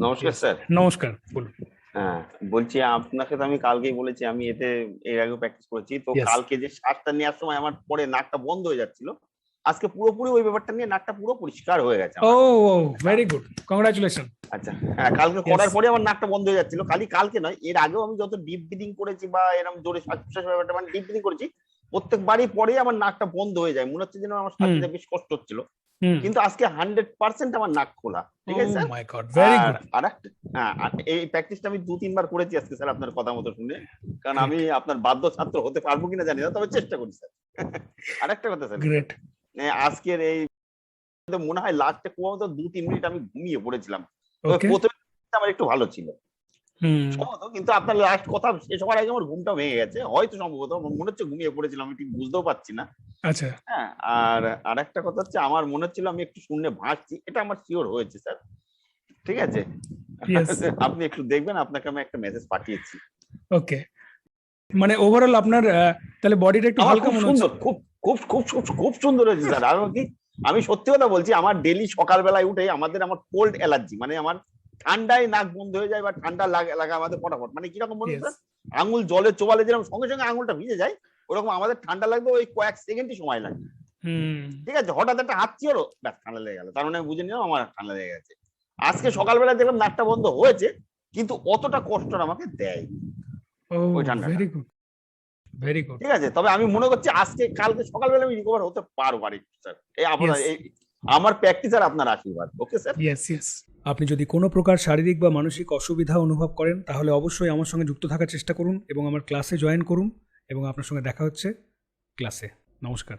নমস্কার yes, sir. নমস্কার, বলুন। হ্যাঁ, বলছি আপনাকে তো আমি কালকেই বলেছি আমি এতে এর আগেও প্র্যাকটিস করেছি। তো ইয়েস। কালকে যে শ্বাসটা নেওয়ার সময় আমার পরে নাকটা বন্ধ হয়ে যাচ্ছিল, আজকে পুরোপুরি ওই ব্যাপারটা নিয়ে নাকটা পুরো পরিষ্কার হয়ে গেছে ও, আমার। Very good, congratulation. আচ্ছা, হ্যাঁ, কালকে ইয়েস। করার পরে আমার নাকটা বন্ধ হয়ে যাচ্ছিল। খালি কালকে নয়, এর আগেও আমি যত ডিপ ব্রিদিং করেছি বা এরকম জোরে শ্বাস প্রশ্বাসের ব্যাপারটা মানে ডিপ ব্রিদিং করেছি, প্রত্যেকবারই পরে আমার নাকটা বন্ধ হয়ে যায়, মনে হচ্ছে যেন আমার শ্বাস হুম নিতে বেশ কষ্ট হচ্ছিল। হুম। কিন্তু আজকে 100% আমার নাক খোলা, ও ঠিক আছে স্যার। মাই গড, ভেরি আর গুড। আরেকটা, হ্যাঁ, আর এই প্র্যাকটিসটা আমি 2-3 বার করেছি আজকে স্যার আপনার কথা মতো শুনে। কারণ গ্রেট, আমি আপনার বাধ্য ছাত্র হতে পারবো কিনা জানি না, তবে চেষ্টা করি স্যার। আরেকটা কথা স্যার, গ্রেট। আজকের এই মনে হয় লাস্টে কোথাও 2-3 মিনিট আমি ঘুমিয়ে পড়েছিলাম। তবে ওকে। প্রথমে আমার একটু ভালো ছিল হুম। সম্ভবত, কিন্তু আপনার লাস্ট কথা শেষ হওয়ার আগে আমার ঘুমটা ভেঙে গেছে হয়তো, সম্ভবত আমার মনে হচ্ছে ঘুমিয়ে পড়েছিলাম, আমি ঠিক বুঝতেও পারছি না। আচ্ছা। হ্যাঁ, আর আরেকটা কথা হচ্ছে আমার মনে হচ্ছিল আমি একটু শূন্যে ভাসছি, এটা আমার শিওর হয়েছে স্যার, ঠিক আছে। ইয়েস। আপনি একটু দেখবেন, আপনাকে আমি একটা মেসেজ পাঠিয়েছি। ওকে, মানে ওভারঅল আপনার তাহলে বডিটা একটু আমার হালকা খুব মনে হচ্ছে। সুন্দর, খুব খুব খুব খুব খুব সুন্দর হয়েছে স্যার। আর কি, আমি সত্যি কথা বলছি, আমার ডেলি সকালবেলায় উঠে আমার কোল্ড অ্যালার্জি, মানে আমার ঠান্ডায় নাক বন্ধ হয়ে যায় বা ঠান্ডা লাগা আমাদের ফটাফট, মানে কিরকম বলুন ইয়েস। স্যার, আঙুল জলে চোবালে যেরকম সঙ্গে সঙ্গে আঙুলটা ভিজে যায়, ওরকম আমাদের ঠান্ডা লাগবে ওই কয়েক সেকেন্ডই সময় লাগে, হুম। ঠিক আছে। হঠাৎ একটা হাত চিরো, ব্যাস ঠান্ডা লেগে গেল, তার মানে আমি বুঝে নিলাম আমার ঠান্ডা লেগে গেছে। আজকে সকালবেলা দেখলাম নাকটা বন্ধ হয়েছে, কিন্তু অতটা কষ্ট আমাকে দেয় ও, ওই ঠান্ডাটা, ভেরি গুড, ভেরি গুড। ঠিক আছে। তবে আমি মনে করছি আজকে কালকে সকালবেলা আমি রিকভার হতে পারবো আর একটু স্যার, এই আপনার ইয়েস, এই আমার প্র্যাকটিস আর আপনার আশীর্বাদ, ওকে স্যার। Yes, yes. আপনি যদি কোনো প্রকার শারীরিক বা মানসিক অসুবিধা অনুভব করেন তাহলে অবশ্যই আমার সঙ্গে যুক্ত থাকার চেষ্টা করুন এবং আমার ক্লাসে জয়েন করুন, এবং আপনার সঙ্গে দেখা হচ্ছে ক্লাসে। নমস্কার।